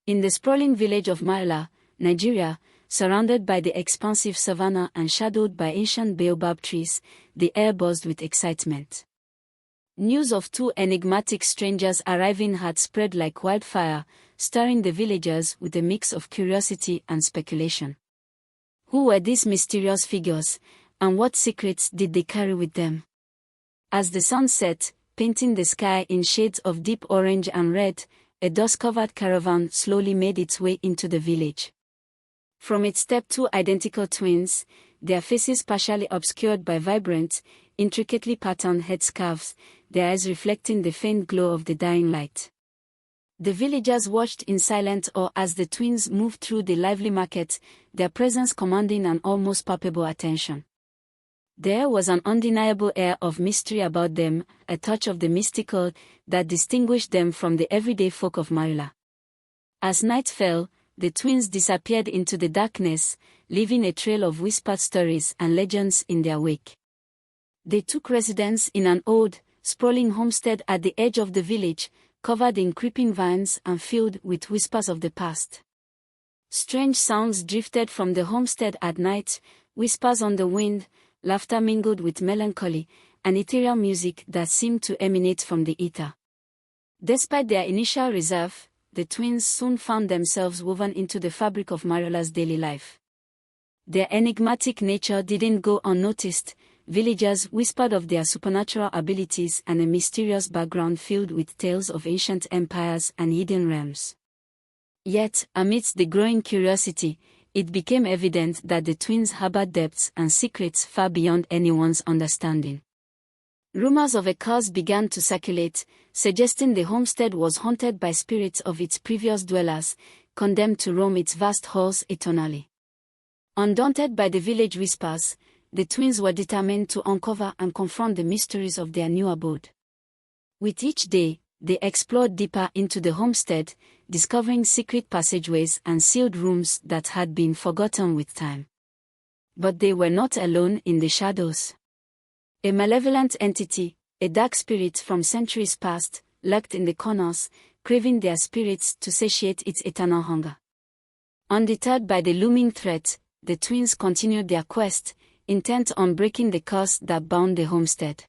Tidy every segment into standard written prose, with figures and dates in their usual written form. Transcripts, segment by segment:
In the sprawling village of Marula, Nigeria, surrounded by the expansive savannah and shadowed by ancient baobab trees, the air buzzed with excitement. News of two enigmatic strangers arriving had spread like wildfire, stirring the villagers with a mix of curiosity and speculation. Who were these mysterious figures, and what secrets did they carry with them? As the sun set, painting the sky in shades of deep orange and red, a dust-covered caravan slowly made its way into the village. From its stepped two identical twins, their faces partially obscured by vibrant, intricately patterned headscarves, their eyes reflecting the faint glow of the dying light. The villagers watched in silent awe as the twins moved through the lively market, their presence commanding an almost palpable attention. There was an undeniable air of mystery about them, a touch of the mystical that distinguished them from the everyday folk of Marula. As night fell, the twins disappeared into the darkness, leaving a trail of whispered stories and legends in their wake. They took residence in an old, sprawling homestead at the edge of the village, covered in creeping vines and filled with whispers of the past. Strange sounds drifted from the homestead at night, whispers on the wind, laughter mingled with melancholy, and ethereal music that seemed to emanate from the ether. Despite their initial reserve, the twins soon found themselves woven into the fabric of Marula's daily life. Their enigmatic nature didn't go unnoticed. Villagers whispered of their supernatural abilities and a mysterious background filled with tales of ancient empires and hidden realms. Yet, amidst the growing curiosity, it became evident that the twins harbored depths and secrets far beyond anyone's understanding. Rumors of a curse began to circulate, suggesting the homestead was haunted by spirits of its previous dwellers, condemned to roam its vast halls eternally. Undaunted by the village whispers, the twins were determined to uncover and confront the mysteries of their new abode. With each day, they explored deeper into the homestead, discovering secret passageways and sealed rooms that had been forgotten with time. But they were not alone in the shadows. A malevolent entity, a dark spirit from centuries past, lurked in the corners, craving their spirits to satiate its eternal hunger. Undeterred by the looming threat, the twins continued their quest, intent on breaking the curse that bound the homestead.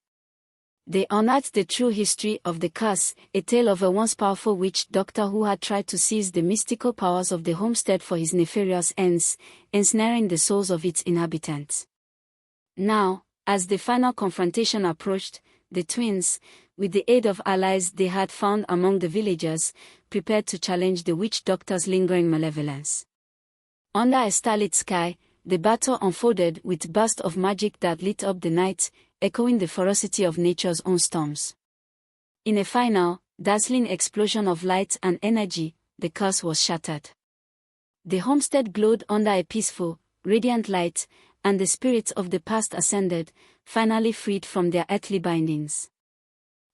They unearthed the true history of the curse, a tale of a once powerful witch doctor who had tried to seize the mystical powers of the homestead for his nefarious ends, ensnaring the souls of its inhabitants. Now, as the final confrontation approached, the twins, with the aid of allies they had found among the villagers, prepared to challenge the witch doctor's lingering malevolence. Under a starlit sky, the battle unfolded with bursts of magic that lit up the night, echoing the ferocity of nature's own storms. In a final, dazzling explosion of light and energy, the curse was shattered. The homestead glowed under a peaceful, radiant light, and the spirits of the past ascended, finally freed from their earthly bindings.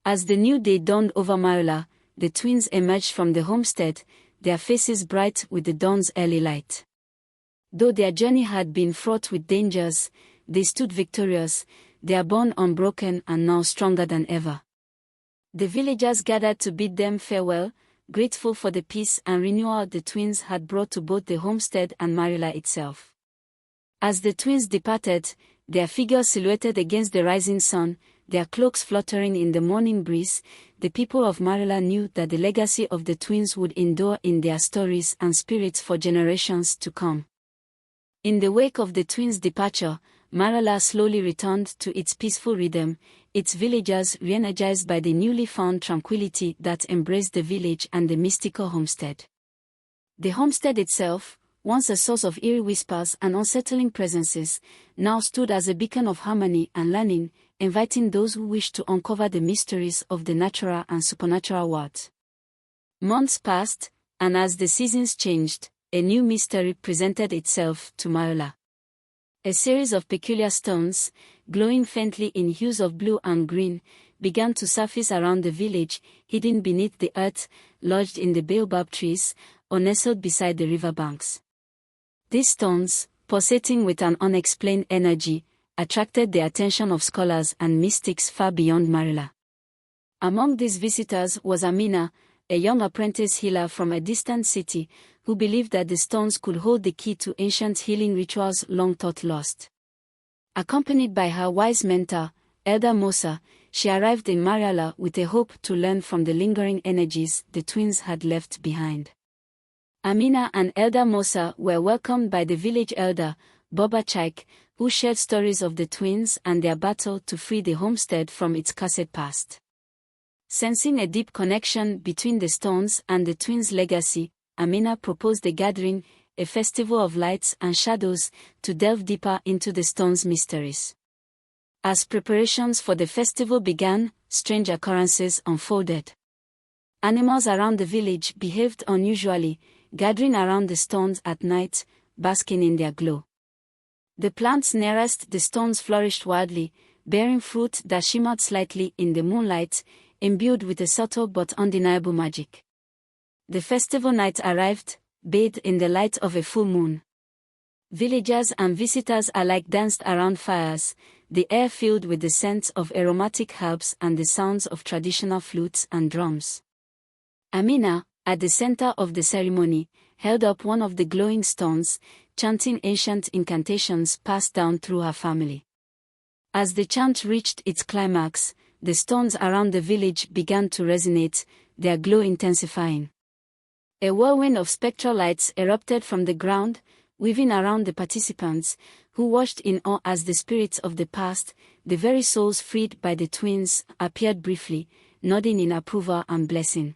As the new day dawned over Marula, the twins emerged from the homestead, their faces bright with the dawn's early light. Though their journey had been fraught with dangers, they stood victorious, their bond unbroken and now stronger than ever. The villagers gathered to bid them farewell, grateful for the peace and renewal the twins had brought to both the homestead and Marula itself. As the twins departed, their figures silhouetted against the rising sun, their cloaks fluttering in the morning breeze, the people of Marula knew that the legacy of the twins would endure in their stories and spirits for generations to come. In the wake of the twins' departure, Marula slowly returned to its peaceful rhythm, its villagers re-energized by the newly found tranquility that embraced the village and the mystical homestead. The homestead itself, once a source of eerie whispers and unsettling presences, now stood as a beacon of harmony and learning, inviting those who wished to uncover the mysteries of the natural and supernatural world. Months passed, and as the seasons changed, a new mystery presented itself to Marula. A series of peculiar stones, glowing faintly in hues of blue and green, began to surface around the village, hidden beneath the earth, lodged in the baobab trees, or nestled beside the riverbanks. These stones, pulsating with an unexplained energy, attracted the attention of scholars and mystics far beyond Marula. Among these visitors was Amina, a young apprentice healer from a distant city, who believed that the stones could hold the key to ancient healing rituals long thought lost. Accompanied by her wise mentor, Elder Mosa, she arrived in Marula with a hope to learn from the lingering energies the twins had left behind. Amina and Elder Mosa were welcomed by the village elder, Baba Chaik, who shared stories of the twins and their battle to free the homestead from its cursed past. Sensing a deep connection between the stones and the twins' legacy, Amina proposed a gathering, a festival of lights and shadows, to delve deeper into the stones' mysteries. As preparations for the festival began, strange occurrences unfolded. Animals around the village behaved unusually, gathering around the stones at night, basking in their glow. The plants nearest the stones flourished wildly, bearing fruit that shimmered slightly in the moonlight, imbued with a subtle but undeniable magic. The festival night arrived, bathed in the light of a full moon. Villagers and visitors alike danced around fires, the air filled with the scents of aromatic herbs and the sounds of traditional flutes and drums. Amina, at the center of the ceremony, held up one of the glowing stones, chanting ancient incantations passed down through her family. As the chant reached its climax, the stones around the village began to resonate, their glow intensifying. A whirlwind of spectral lights erupted from the ground, weaving around the participants, who watched in awe as the spirits of the past, the very souls freed by the twins, appeared briefly, nodding in approval and blessing.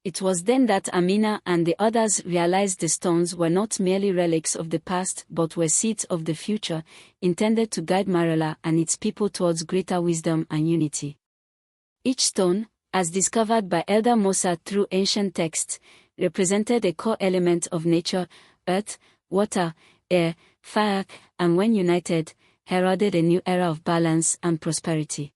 It was then that Amina and the others realized the stones were not merely relics of the past but were seeds of the future, intended to guide Marula and its people towards greater wisdom and unity. Each stone, as discovered by Elder Mosa through ancient texts, represented a core element of nature: earth, water, air, fire, and when united, heralded a new era of balance and prosperity.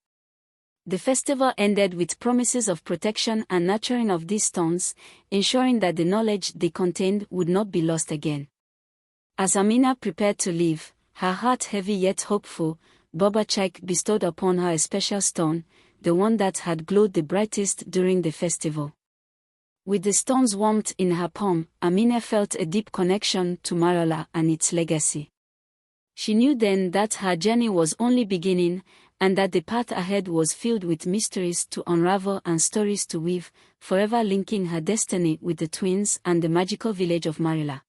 The festival ended with promises of protection and nurturing of these stones, ensuring that the knowledge they contained would not be lost again. As Amina prepared to leave, her heart heavy yet hopeful, Baba Chaik bestowed upon her a special stone, the one that had glowed the brightest during the festival. With the stone's warmth in her palm, Amina felt a deep connection to Marula and its legacy. She knew then that her journey was only beginning, and that the path ahead was filled with mysteries to unravel and stories to weave, forever linking her destiny with the twins and the magical village of Marula.